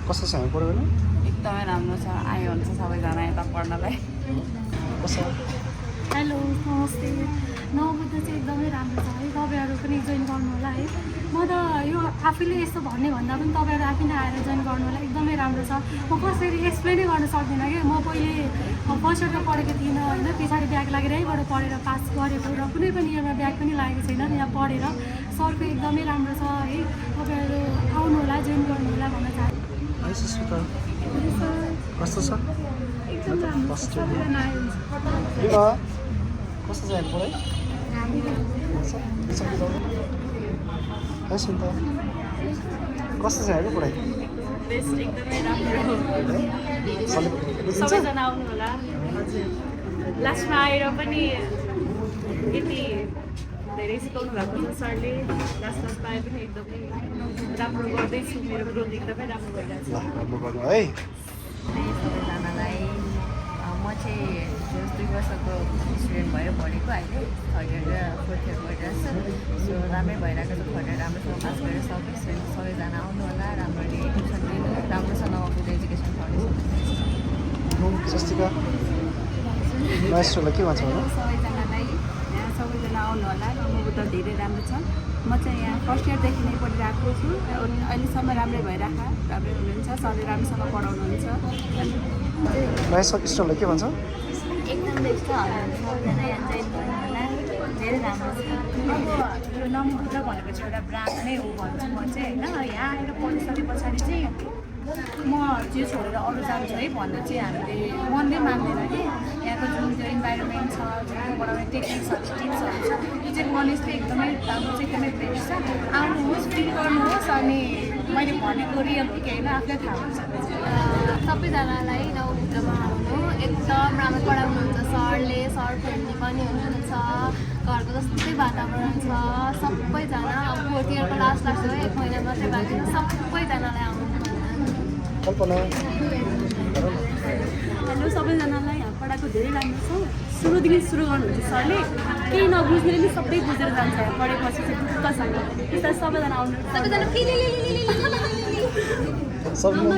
कस्तो छ यहाँ पढ्यो भने? एकदमै राम्रो छ, आयो हुन्छ सबैजना यता पढ्नलाई। कस्तो? हेलो नमस्ते। नवबुद्ध चाहिँ एकदमै राम्रो छ है, तपाईँहरू पनि जोइन गर्नु होला है। म त यो आफैले यस्तो भन्ने भन्दा पनि तपाईँहरू आफै नै आएर जोइन गर्नु होला, एकदमै राम्रो छ। म कसरी एक्सप्लेनै गर्न सक्दिनँ कि म पहिले फर्स्ट इयरमा पढेको थिइनँ होइन, पछाडि ब्याक लागेर यहीँबाट पढेर पास गरेको र कुनै पनि इयरमा ब्याक पनि लागेको छैन। यहाँ पढेर सरको एकदमै राम्रो छ है, तपाईँहरू आउनु होला, जोइन गर्नु होला भन्न चाहन्छु। है सुस्मिता, कस्तो छ? एकदम राम्रो छ, सबैजना आयो हुन्छ। कस्तो छ यहाँ पढाइ? है सुन्ता, कस्तो छ यहाँको पढाइ? बेस्ट, एकदमै राम्रो। सबैजना आउनु होला। लास्टमा आएर पनि यति धेरै सिकाउनु भएको छ सरले। लास्टमा आए पनि एकदमै राम्रो गर्दैछु, मेरो ग्रोथ एकदमै राम्रो भइरहेको छ। राम्रो गर्नु है। सबैजनालाई म चाहिँ 2 वर्षको स्टुडेन्ट भएर पढेको, अहिले 3rd इयर र 4th इयर पढिरहेको छु। सो राम्रै भइरहेको छ, 3rd इयर राम्रोसँग पास गरेर सबैजना आउनु होला, राम्ररी एडमिसन लिनु, राम्रो छ नवबुद्ध एजुकेसन फाउन्डेसन। स्वस्तिका मास्टरलाई के भन्छ होला? सबैजनालाई सबैजना आउनु होला, नवबुद्ध धेरै राम्रो छ। म चाहिँ यहाँ फर्स्ट इयरदेखि नै पढिरहेको छु, अहिलेसम्म राम्रै भइरहेको, राम्रै हुनुहुन्छ, सरले राम्रोसँग पढाउनुहुन्छ। स्टललाई के भन्छ? एकदम बेस्ट छ, सबैजना यहाँ जोइन गर्नु होला, धेरै राम्रो छ। अब यो नवबुद्ध भनेको चाहिँ एउटा ब्रान्ड नै हो भन्छु म चाहिँ होइन। यहाँ आएर पढिसके पछाडि चाहिँ म त्यो छोडेर अरू जान्छु है भन्दा चाहिँ हामीले मनले मान्दैन कि। यहाँको जुन त्यो इन्भाइरोमेन्ट छ, जुन पढाउने टेक्निक्सहरू टिप्सहरू छ, यो चाहिँ कलेजले एकदमै राम्रो चाहिँ एकदमै बेस्ट छ। आउनुहोस्, फिल गर्नुहोस्, अनि मैले भनेको रियल कि होइन आफूलाई थाहा हुन्छ। सबैजनालाई नवबुद्धमा आउनु, एकदम राम्रो पढाउनुहुन्छ सरले, सर फ्रेन्डली पनि हुनुहुन्छ, घरको जस्तै वातावरण छ। सबैजना अब 4th इयरको लास्ट हो, 1 महिना मात्रै बाँकी छ, सबैजनालाई आउनु। कल्पना, हेलो सबैजनालाई, यहाँ पढाएको धेरै राम्रो छ। सुरुदेखि सुरु गर्नुहुन्छ सरले, केही नबुझ्ने पनि सबै बुझेर जान्छ यहाँ पढेपछि चाहिँ ढुक्कसँग। त्यसलाई सबैजना आउनु, सबैजना सबिना,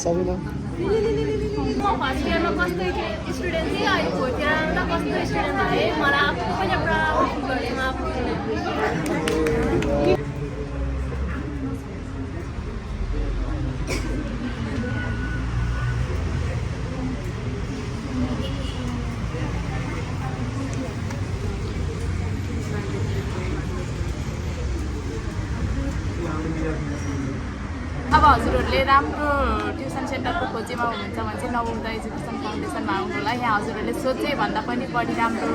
सबिना म फर्स्ट इयरमा कस्तो स्टुडेन्ट थिएँ, अहिले 4th इयरमा कस्तो स्टुडेन्ट भएँ, मलाई आफू पनि प्राउड फिल गर्छु म आफू। अब हजुरहरूले राम्रो ट्युसन सेन्टरको खोजीमा हुनुहुन्छ भने चाहिँ नवबुद्ध एजुकेसन फाउन्डेसनमा आउनु होला। यहाँ हजुरहरूले सोचे भन्दा पनि बढी राम्रो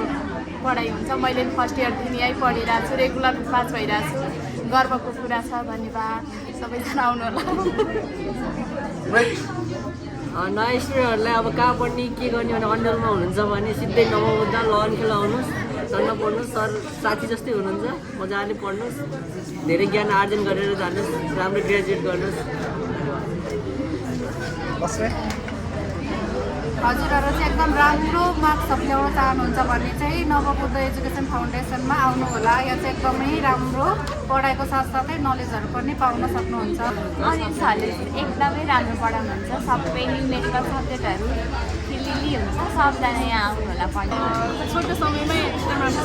पढाइ हुन्छ। मैले फर्स्ट इयरदेखि यहीँ पढिरहेको छु, रेगुलर पास भइरहेको छु, गर्वको कुरा छ। धन्यवाद, सबैजना आउनु होला। नयाँ स्टुडेन्टहरूलाई अब कहाँ पढ्ने के गर्ने भने अन्डरमा हुनुहुन्छ भने सिधै नवबुद्ध लन्केल आउनुहोस्, सर पढ्नुहोस्, सर साथी जस्तै हुनुहुन्छ, मजाले पढ्नुहोस्, धेरै ज्ञान आर्जन गरेर जानुहोस्, राम्रो ग्रेजुएट गर्नुहोस्। हजुरहरू चाहिँ एकदम राम्रो मार्क्सहरू ल्याउन चाहनुहुन्छ भने चाहिँ नवबुद्ध एजुकेसन फाउन्डेसनमा आउनु होला। यहाँ चाहिँ एकदमै राम्रो पढाइको साथसाथै नलेजहरू पनि पाउन सक्नुहुन्छ। अनि सरले एकदमै राम्रो पढाउनुहुन्छ, सबै न्युमेरिकल सब्जेक्टहरू लिली हुन्छ, सबजना यहाँ आउनु होला पढ्नु। छोटो समयमै एकदम राम्रो